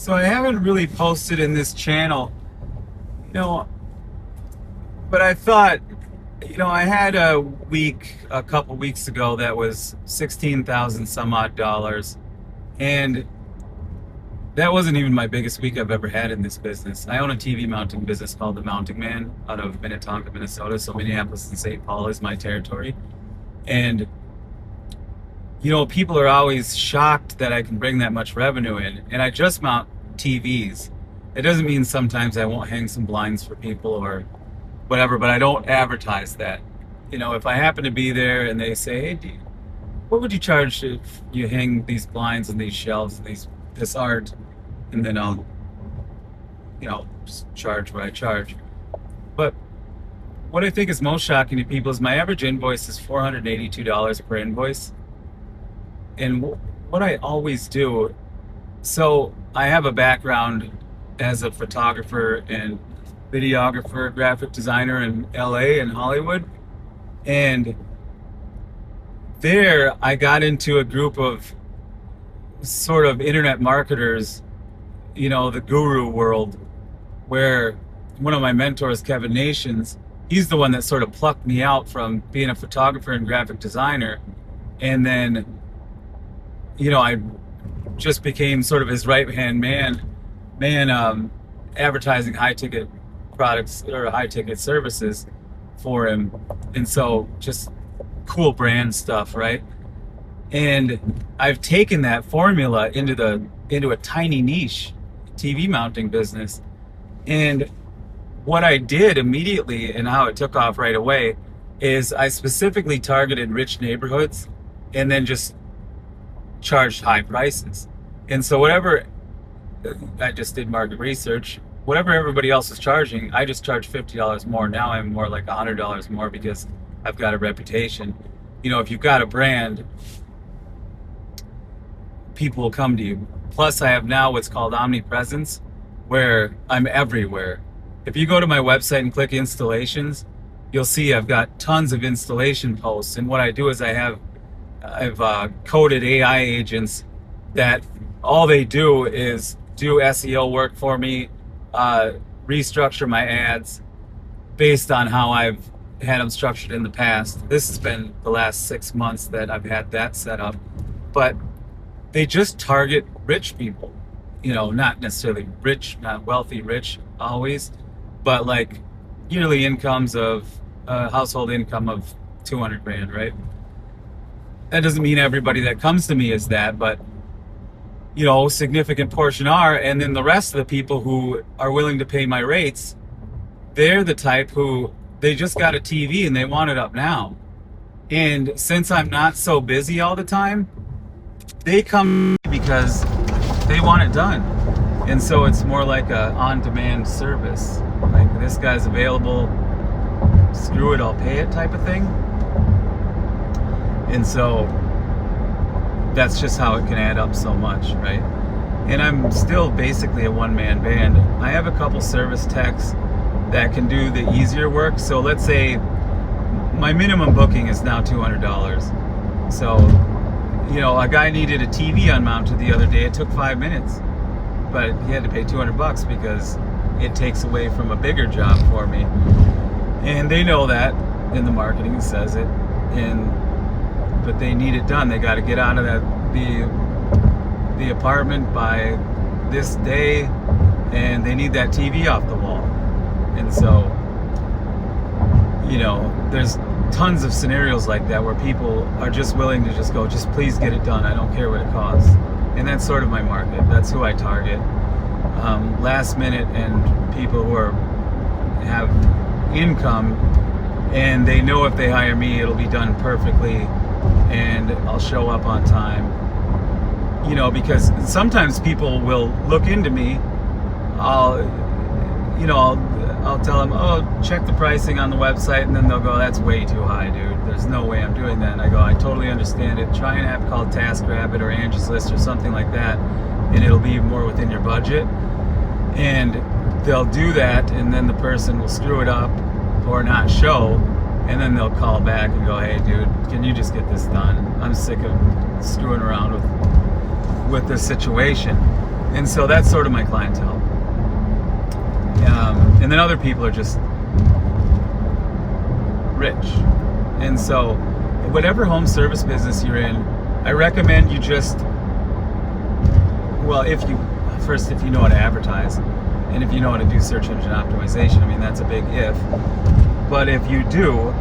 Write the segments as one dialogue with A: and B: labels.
A: So I haven't really posted in this channel, you know, but I thought, I had a week a couple weeks ago that was 16,000 some odd dollars, and that wasn't even my biggest week I've ever had in this business. I own a TV mounting business called The Mounting Man out of Minnetonka, Minnesota. So Minneapolis and St. Paul is my territory. And, people are always shocked that I can bring that much revenue in. And I just mount TVs. It doesn't mean sometimes I won't hang some blinds for people or whatever, but I don't advertise that. If I happen to be there and they say, hey, what would you charge if you hang these blinds and these shelves and this art? And then I'll, just charge what I charge. But what I think is most shocking to people is my average invoice is $482 per invoice. And what I always do, so I have a background as a photographer and videographer, graphic designer in LA and Hollywood. And there I got into a group of sort of internet marketers, the guru world, where one of my mentors, Kevin Nations, he's the one that sort of plucked me out from being a photographer and graphic designer. And then, I just became sort of his right-hand man, advertising high-ticket products or high-ticket services for him. And so just cool brand stuff, right? And I've taken that formula into a tiny niche TV mounting business. And what I did immediately and how it took off right away is I specifically targeted rich neighborhoods and then just charged high prices. And so whatever, I just did market research, whatever everybody else is charging, I just charge $50 more. Now I'm more like $100 more because I've got a reputation. If you've got a brand, people will come to you. Plus I have now what's called omnipresence, where I'm everywhere. If you go to my website and click installations, you'll see I've got tons of installation posts. And what I do is I've coded AI agents that all they do is do SEO work for me, restructure my ads based on how I've had them structured in the past. This has been the last 6 months that I've had that set up. But they just target rich people, not necessarily rich, not wealthy, rich always, but like yearly incomes of household income of 200 grand, right? That doesn't mean everybody that comes to me is that, but significant portion are. And then the rest of the people who are willing to pay my rates, they're the type who they just got a TV and they want it up now. And since I'm not so busy all the time, they come because they want it done. And so it's more like a on-demand service. Like, this guy's available, screw it, I'll pay it type of thing. And so that's just how it can add up so much, right? And I'm still basically a one-man band. I have a couple service techs that can do the easier work. So let's say my minimum booking is now $200. So, a guy needed a TV unmounted the other day. It took 5 minutes, but he had to pay $200 because it takes away from a bigger job for me. And they know that, and the marketing says it. But they need it done. They got to get out of the apartment by this day, and they need that TV off the wall. And so, there's tons of scenarios like that where people are just willing to just go, just please get it done. I don't care what it costs. And that's sort of my market. That's who I target. Last minute and people who have income, and they know if they hire me, it'll be done perfectly and I'll show up on time. Because sometimes people will look into me. I'll tell them, oh, check the pricing on the website, and then they'll go, that's way too high, dude. There's no way I'm doing that. And I go, I totally understand it. Try an app called TaskRabbit or Angie's List or something like that, and it'll be more within your budget. And they'll do that, and then the person will screw it up or not show, and then they'll call back and go, hey, dude, can you just get this done? I'm sick of screwing around with this situation. And so that's sort of my clientele. And then other people are just rich. And so whatever home service business you're in, I recommend you just, well, if you know how to advertise, and if you know how to do search engine optimization. I mean, that's a big if. But if you do,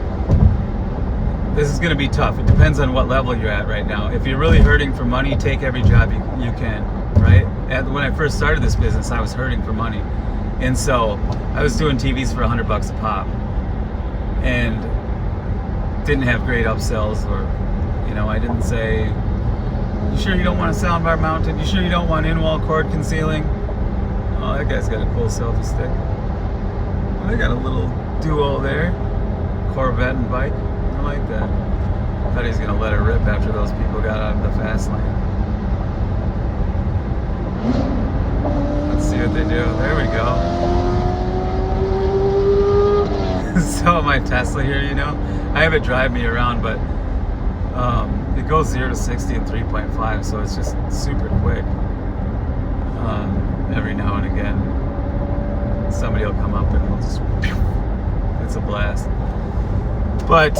A: this is going to be tough. It depends on what level you're at right now. If you're really hurting for money, take every job you can, right? And when I first started this business, I was hurting for money. And so I was doing TVs for $100 a pop and didn't have great upsells, or, I didn't say, you sure you don't want a soundbar mounted? You sure you don't want in-wall cord concealing? Oh, that guy's got a cool selfie stick. Oh, they got a little duo there. Corvette and bike. I like that. I thought he was going to let her rip after those people got out of the fast lane. Let's see what they do. There we go. So my Tesla here, I have it drive me around, but it goes 0 to 60 in 3.5, so it's just super quick. Every now and again, somebody will come up and we'll just, it's a blast. But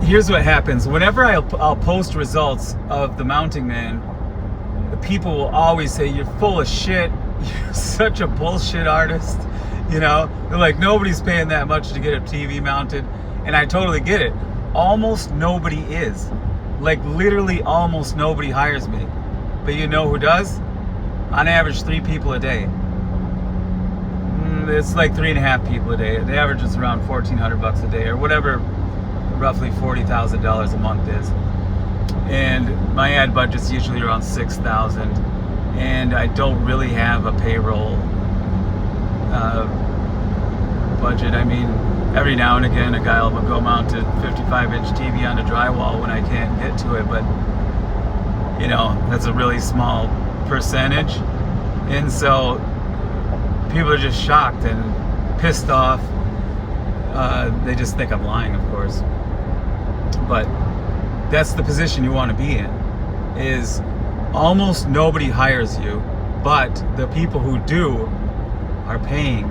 A: here's what happens. Whenever I'll post results of the Mounting Man, the people will always say, you're full of shit. You're such a bullshit artist. They're like, nobody's paying that much to get a TV mounted. And I totally get it. Almost nobody is. Like, literally almost nobody hires me. But you know who does? On average, 3 people a day. It's like 3.5 people a day. The average is around $1,400 a day, or whatever, roughly $40,000 a month is. And my ad budget's usually around $6,000. And I don't really have a payroll budget. I mean, every now and again, a guy will go mount a 55-inch TV on a drywall when I can't get to it, but that's a really small percentage. And so people are just shocked and pissed off. They just think I'm lying, of course. But that's the position you want to be in, is almost nobody hires you, but the people who do are paying,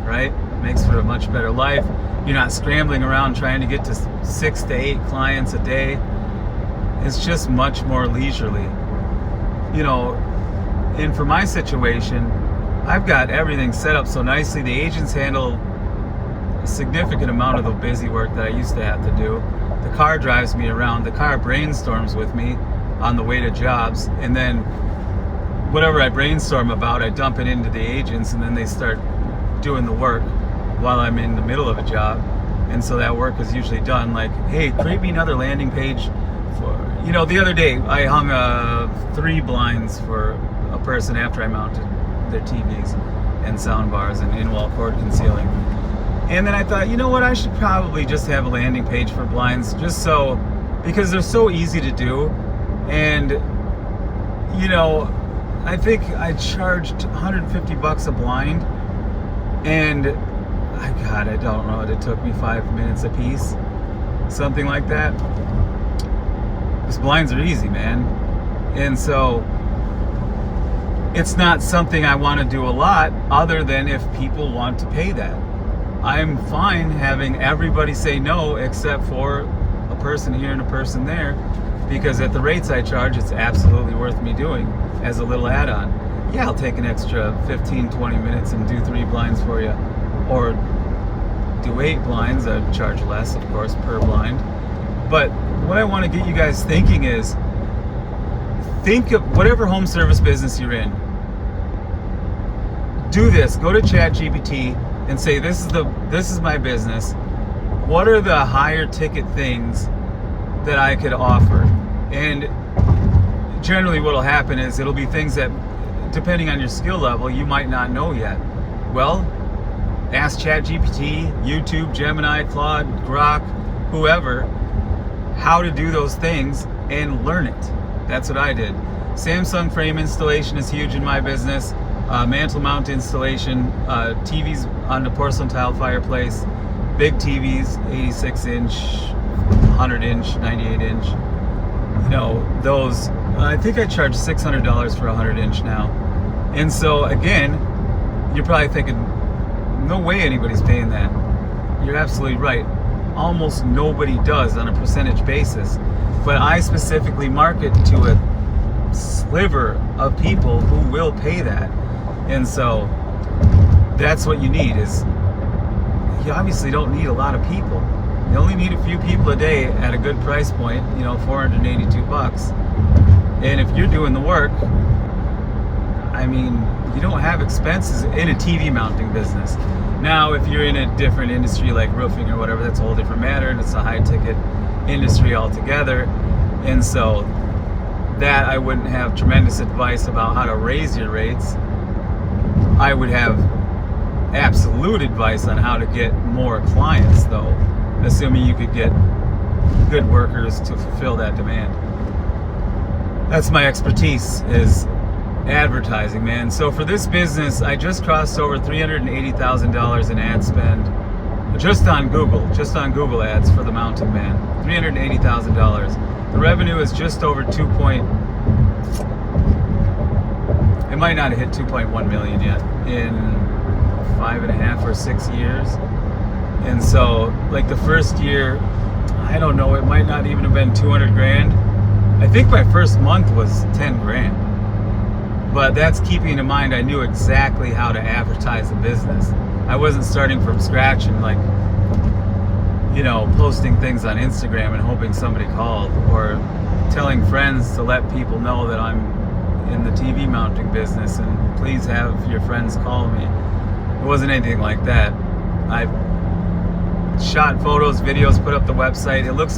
A: right? Makes for a much better life. You're not scrambling around trying to get to 6 to 8 clients a day. It's just much more leisurely. And for my situation, I've got everything set up so nicely. The agents handle a significant amount of the busy work that I used to have to do. The car drives me around. The car brainstorms with me on the way to jobs. And then whatever I brainstorm about, I dump it into the agents, and then they start doing the work while I'm in the middle of a job. And so that work is usually done. Like, hey, create me another landing page for, the other day I hung 3 blinds for a person after I mounted their TVs and sound bars and in-wall cord concealing. And then I thought, you know what, I should probably just have a landing page for blinds, just so, because they're so easy to do. And I think I charged $150 a blind, and I don't know, it took me 5 minutes a piece, something like that. Because blinds are easy, man. And so it's not something I want to do a lot, other than if people want to pay that. I'm fine having everybody say no except for a person here and a person there, because at the rates I charge, it's absolutely worth me doing as a little add-on. Yeah, I'll take an extra 15-20 minutes and do 3 blinds for you, or do 8 blinds. I'd charge less, of course, per blind. But what I want to get you guys thinking is, think of whatever home service business you're in. Do this. Go to ChatGPT and say, this is my business. What are the higher ticket things that I could offer? And generally what will happen is it'll be things that, depending on your skill level, you might not know yet. Well, ask ChatGPT, YouTube, Gemini, Claude, Grok, whoever, how to do those things and learn it. That's what I did. Samsung frame installation is huge in my business. Mantle mount installation, TVs on the porcelain tile fireplace, big TVs, 86 inch, 100 inch, 98 inch, those I think I charge $600 for a 100-inch now. And so again, you're probably thinking, no way anybody's paying that. You're absolutely right. Almost nobody does on a percentage basis. But I specifically market to a sliver of people who will pay that. And so that's what you need. Is you obviously don't need a lot of people. You only need a few people a day at a good price point, $482. And if you're doing the work, I mean, you don't have expenses in a TV mounting business. Now, if you're in a different industry like roofing or whatever, that's a whole different matter, and it's a high ticket industry altogether. And so that I wouldn't have tremendous advice about how to raise your rates. I would have absolute advice on how to get more clients, though, assuming you could get good workers to fulfill that demand. That's my expertise, is advertising, man. So for this business, I just crossed over $380,000 in ad spend just on Google ads for the Mountain Man. $380,000. The revenue is just over it might not have hit 2.1 million yet in 5.5 or 6 years. And so, like, the first year, I don't know, it might not even have been 200 grand. I think my first month was 10 grand. But that's keeping in mind I knew exactly how to advertise the business. I wasn't starting from scratch and posting things on Instagram and hoping somebody called, or telling friends to let people know that I'm in the TV mounting business and please have your friends call me. It wasn't anything like that. I shot photos, videos, put up the website. It looks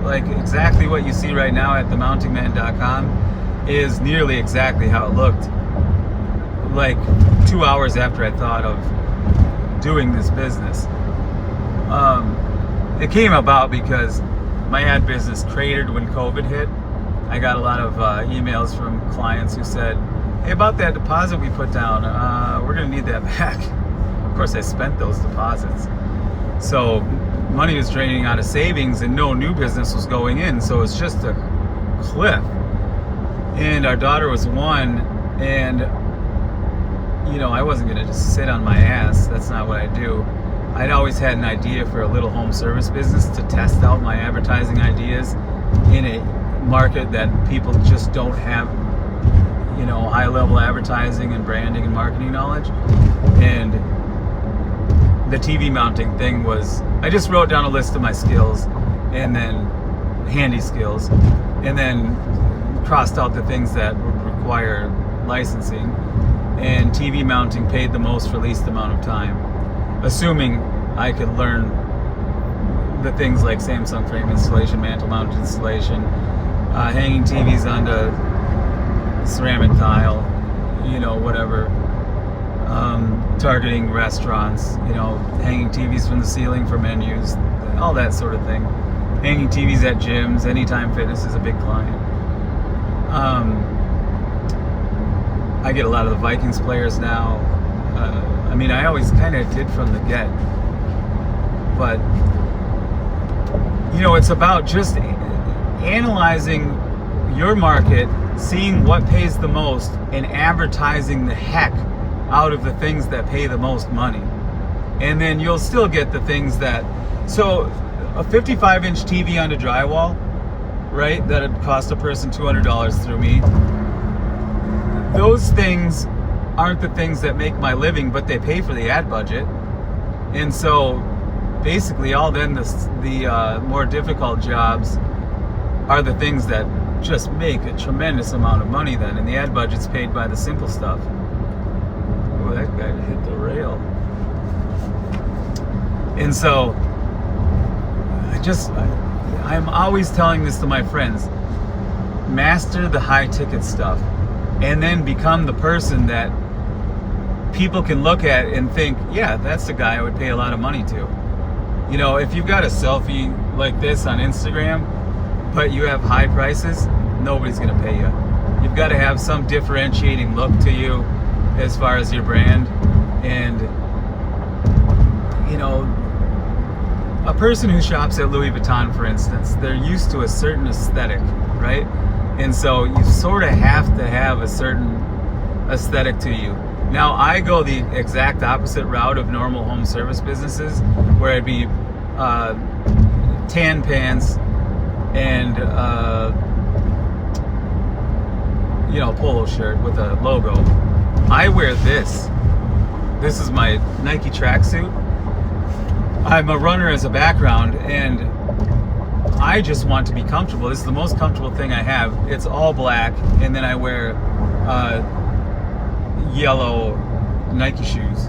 A: like exactly what you see right now at themountingman.com is nearly exactly how it looked like 2 hours after I thought of doing this business. It came about because my ad business cratered when COVID hit. I got a lot of emails from clients who said, hey, about that deposit we put down, we're going to need that back. Of course, I spent those deposits. So money was draining out of savings and no new business was going in. So it's just a cliff. And our daughter was 1, and I wasn't going to just sit on my ass. That's not what I do. I'd always had an idea for a little home service business to test out my advertising ideas in a market that people just don't have, high-level advertising and branding and marketing knowledge. And the TV mounting thing was, I just wrote down a list of my skills, and then handy skills, and then crossed out the things that would require licensing. And TV mounting paid the most for least amount of time, assuming I could learn the things like Samsung frame installation, mantle mount installation, hanging TVs onto ceramic tile, whatever, targeting restaurants, hanging TVs from the ceiling for menus, all that sort of thing. Hanging TVs at gyms. Anytime Fitness is a big client. I get a lot of the Vikings players now. I always kind of did from the get. But, it's about just analyzing your market, seeing what pays the most, and advertising the heck out of the things that pay the most money. And then you'll still get the things that... So, a 55-inch TV onto drywall, right, that would cost a person $200 through me. Those things aren't the things that make my living, but they pay for the ad budget. And so basically all then the more difficult jobs are the things that just make a tremendous amount of money then, and the ad budget's paid by the simple stuff. Oh, that guy hit the rail. And so I'm always telling this to my friends: master the high ticket stuff, and then become the person that people can look at and think, yeah, that's the guy I would pay a lot of money to. If you've got a selfie like this on Instagram, but you have high prices, nobody's gonna pay you. You've got to have some differentiating look to you as far as your brand. And a person who shops at Louis Vuitton, for instance, they're used to a certain aesthetic, right? And so you sort of have to have a certain aesthetic to you. Now, I go the exact opposite route of normal home service businesses, where it'd be tan pants and polo shirt with a logo. I wear this. This is my Nike tracksuit. I'm a runner as a background, and I just want to be comfortable. This is the most comfortable thing I have. It's all black, and then I wear yellow Nike shoes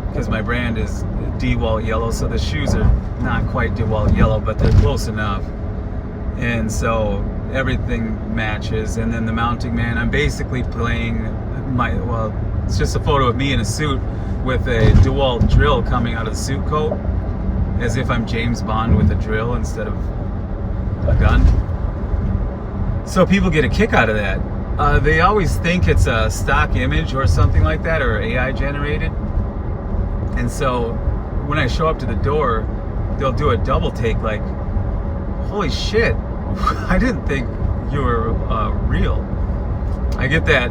A: because my brand is DeWalt yellow, so the shoes are not quite DeWalt yellow, but they're close enough. And so everything matches. And then the mounting man, I'm basically playing it's just a photo of me in a suit with a DeWalt drill coming out of the suit coat, as if I'm James Bond with a drill instead of a gun. So people get a kick out of that. They always think it's a stock image or something like that, or AI generated. And so when I show up to the door, they'll do a double take like, holy shit, I didn't think you were real. I get that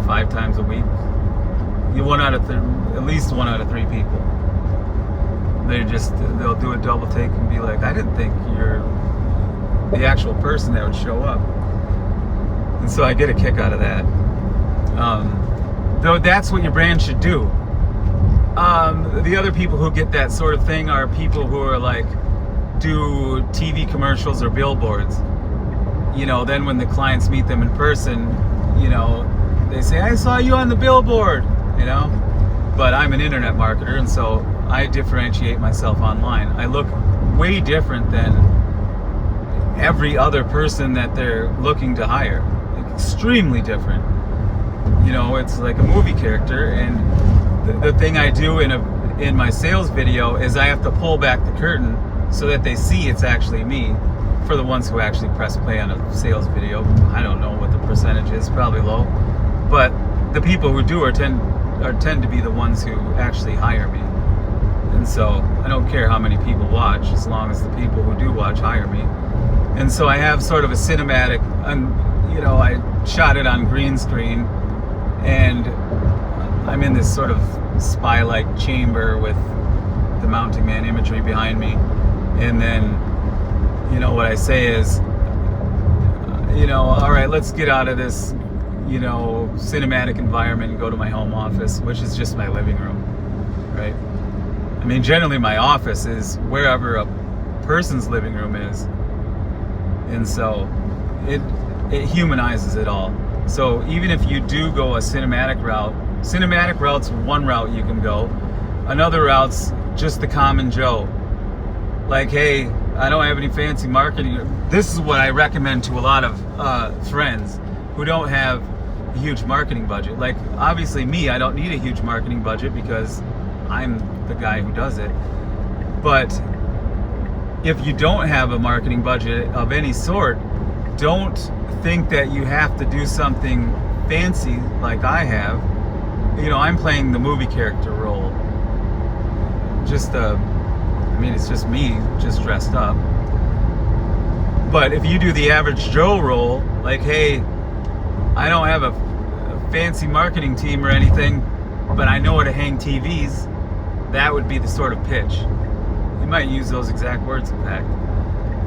A: 5 times a week. At least one out of 3 people. They'll do a double take and be like, I didn't think you're the actual person that would show up. And so I get a kick out of that. Though that's what your brand should do. The other people who get that sort of thing are people who are like, do TV commercials or billboards. Then when the clients meet them in person, they say, I saw you on the billboard, But I'm an internet marketer, and so I differentiate myself online. I look way different than every other person that they're looking to hire. Like, extremely different. It's like a movie character, and the thing I do in my sales video is I have to pull back the curtain so that they see it's actually me. For the ones who actually press play on a sales video, I don't know what the percentage is, probably low. But the people who do tend to be the ones who actually hire me. And so I don't care how many people watch, as long as the people who do watch hire me. And so I have sort of a cinematic, I shot it on green screen, and I'm in this sort of spy-like chamber with the mounting man imagery behind me. And then, what I say is, all right, let's get out of this, cinematic environment and go to my home office, which is just my living room, right? I mean, generally my office is wherever a person's living room is. And so it humanizes it all. So even if you do go a cinematic route's one route you can go. Another route's just the common Joe. Like, hey, I don't have any fancy marketing. This is what I recommend to a lot of friends who don't have a huge marketing budget. Like, obviously me, I don't need a huge marketing budget because I'm the guy who does it. But if you don't have a marketing budget of any sort, don't think that you have to do something fancy like I have. I'm playing the movie character role. It's just me, just dressed up. But if you do the average Joe role, like, hey, I don't have a fancy marketing team or anything, but I know how to hang TVs, that would be the sort of pitch. You might use those exact words, in fact.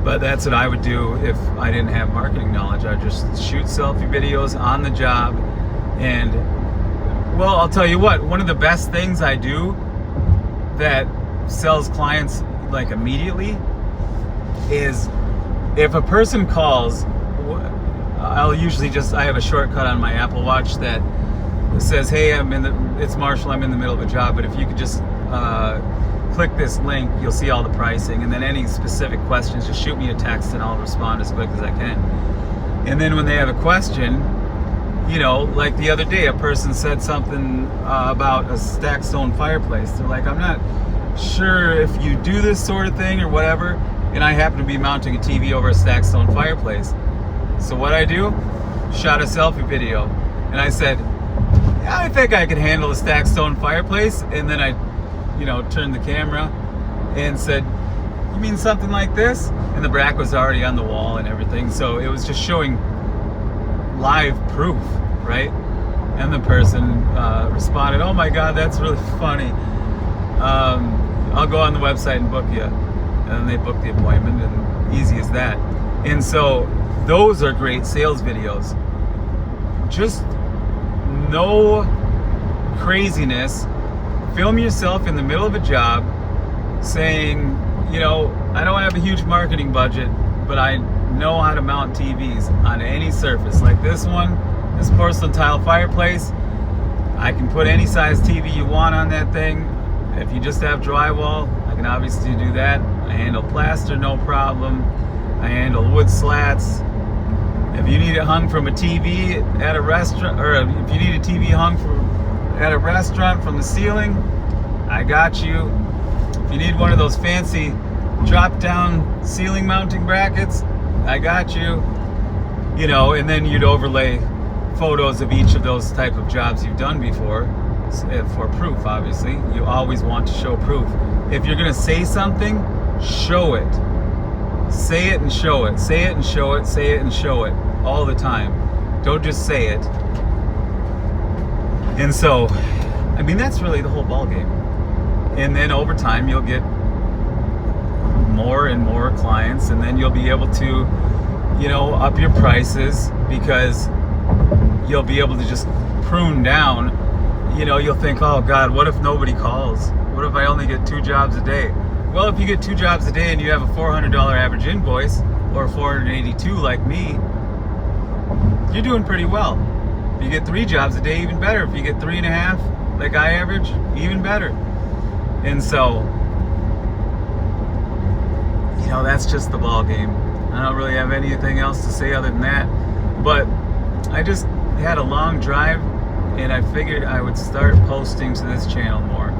A: But that's what I would do if I didn't have marketing knowledge. I'd just shoot selfie videos on the job. And, well, I'll tell you what, one of the best things I do that sells clients like immediately is if a person calls, I have a shortcut on my Apple Watch that says, hey, it's Marshall, I'm in the middle of a job, but if you could just click this link, you'll see all the pricing, and then any specific questions, just shoot me a text and I'll respond as quick as I can. And then when they have a question, like the other day, a person said something about a stacked stone fireplace. They're like, I'm not sure if you do this sort of thing or whatever, and I happen to be mounting a TV over a stacked stone fireplace. So what I do, shot a selfie video, and I said, yeah, I think I could handle a stacked stone fireplace. And then I turned the camera and said, you mean something like this? And the bracket was already on the wall and everything. So it was just showing live proof, right? And the person responded, oh my God, that's really funny. I'll go on the website and book you. And they booked the appointment, and easy as that. And so those are great sales videos. Just no craziness. Film yourself in the middle of a job saying, you know, I don't have a huge marketing budget, but I know how to mount TVs on any surface. Like this one, this porcelain tile fireplace, I can put any size TV you want on that thing. If you just have drywall, I can obviously do that. I handle plaster, no problem. I handle wood slats. If you need it hung from a TV at a restaurant, or if you need a TV hung at a restaurant from the ceiling, I got you. If you need one of those fancy drop-down ceiling mounting brackets, I got you. You know, and then you'd overlay photos of each of those type of jobs you've done before for proof, obviously. You always want to show proof. If you're gonna say something, show it. Say it and show it. Say it and show it. Say it and show it all the time. Don't just say it. And so, I mean, that's really the whole ball game. And then over time, you'll get more and more clients, and then you'll be able to, you know, up your prices, because you'll be able to just prune down. You know, you'll think, oh God, what if nobody calls? What if I only get 2 jobs a day? Well, if you get 2 jobs a day and you have a $400 average invoice, or 482 like me, you're doing pretty well. If you get 3 jobs a day, even better. If you get 3.5, like I average, even better. And so, you know, that's just the ball game. I don't really have anything else to say other than that. But I just had a long drive, and I figured I would start posting to this channel more.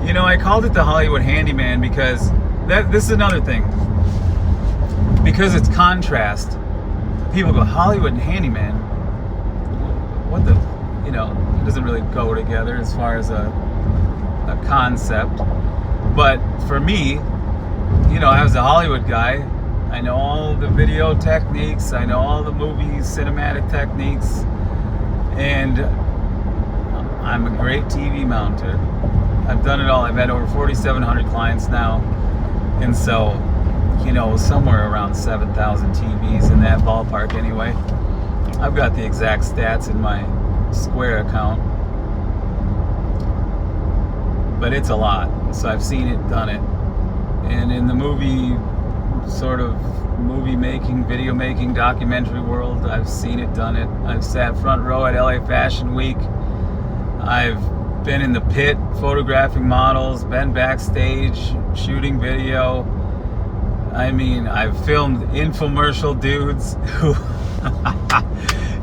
A: You know, I called it the Hollywood Handyman because this is another thing. Because it's contrast. People go, Hollywood and Handyman? What the, you know, it doesn't really go together as far as a concept. But for me, you know, I was a Hollywood guy. I know all the video techniques. I know all the movie cinematic techniques. And I'm a great TV mounter. I've done it all. I've had over 4,700 clients now. And so, you know, somewhere around 7,000 TVs in that ballpark anyway. I've got the exact stats in my Square account. But it's a lot. So I've seen it, done it. And in the movie, sort of movie making, video making, documentary world, I've seen it, done it. I've sat front row at LA Fashion Week. I've been in the pit photographing models, been backstage shooting video. I mean, I've filmed infomercial dudes who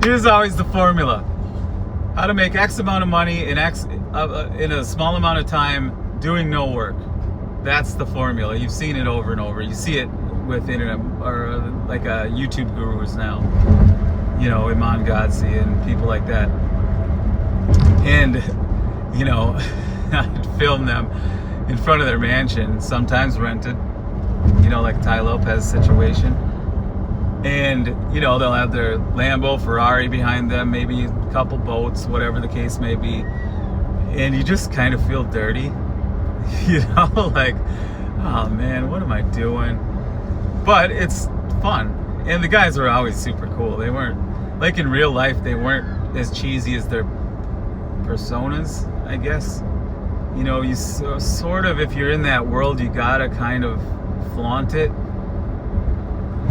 A: here's always the formula: how to make X amount of money in in a small amount of time doing no work. That's the formula. You've seen it over and over. You see it with internet, or like YouTube gurus now, you know, Iman Gadzhi and people like that. And you know, I'd film them in front of their mansion, sometimes rented, you know, like Ty Lopez situation. And, you know, they'll have their Lambo, Ferrari behind them, maybe a couple boats, whatever the case may be. And you just kind of feel dirty, you know, like, oh man, what am I doing? But it's fun. And the guys were always super cool. They weren't, like in real life, they weren't as cheesy as their personas, I guess. You know, you sort of, if you're in that world, you gotta kind of flaunt it.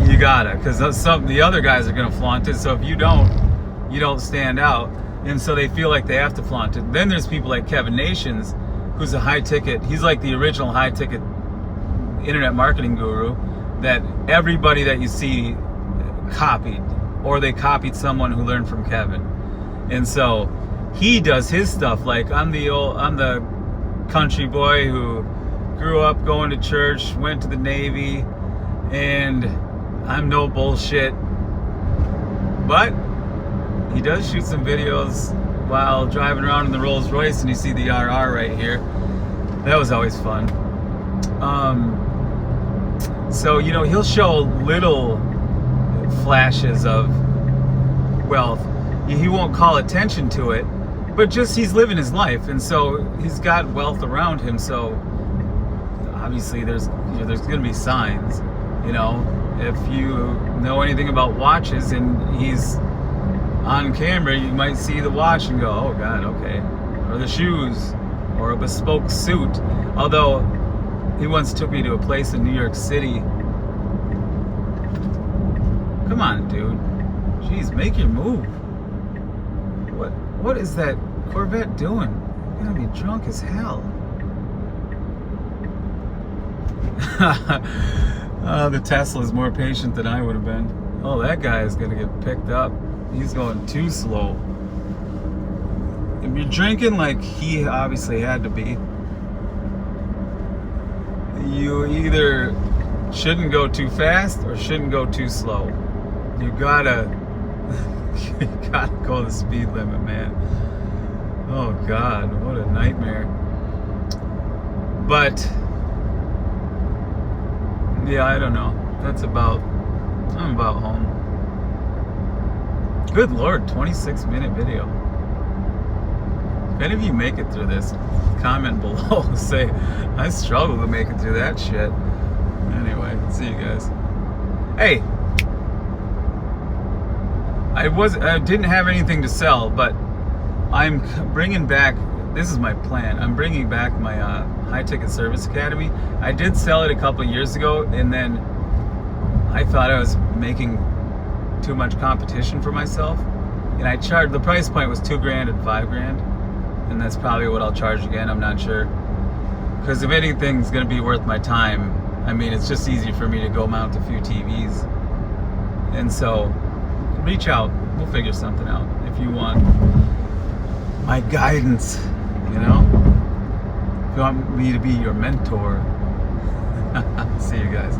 A: You gotta, because the other guys are gonna flaunt it. So if you don't stand out, and so they feel like they have to flaunt it. Then there's people like Kevin Nations, who's a high ticket. He's like the original high ticket internet marketing guru that everybody that you see copied, or they copied someone who learned from Kevin. And so he does his stuff like, I'm the country boy who grew up going to church, went to the Navy, and I'm no bullshit. But he does shoot some videos while driving around in the Rolls Royce, and you see the RR right here. That was always fun. So, you know, he'll show little flashes of wealth. He won't call attention to it, but just he's living his life, and so he's got wealth around him. So obviously there's going to be signs. You know, if you know anything about watches and he's on camera, you might see the watch and go, oh God, okay. Or the shoes, or a bespoke suit. Although he once took me to a place in New York City. Come on, dude. Jeez, make your move. What is that Corvette doing? You're gonna be drunk as hell. The Tesla's more patient than I would have been. Oh, that guy is gonna get picked up. He's going too slow. If you're drinking like he obviously had to be, you either shouldn't go too fast or shouldn't go too slow. You gotta go the speed limit, man. Oh God, what a nightmare. But yeah, I don't know. I'm about home. Good Lord, 26-minute video. If any of you make it through this, comment below. Say, I struggle to make it through that shit. Anyway, see you guys. Hey, I didn't have anything to sell, but I'm bringing back, this is my plan, I'm bringing back my High Ticket Service Academy. I did sell it a couple of years ago, and then I thought I was making too much competition for myself, and I charged, the price point was $2,000 and $5,000, and that's probably what I'll charge again. I'm not sure, because if anything's gonna be worth my time, I mean, it's just easy for me to go mount a few TVs. And so reach out, we'll figure something out. If you want my guidance, you know, if you want me to be your mentor. See you guys.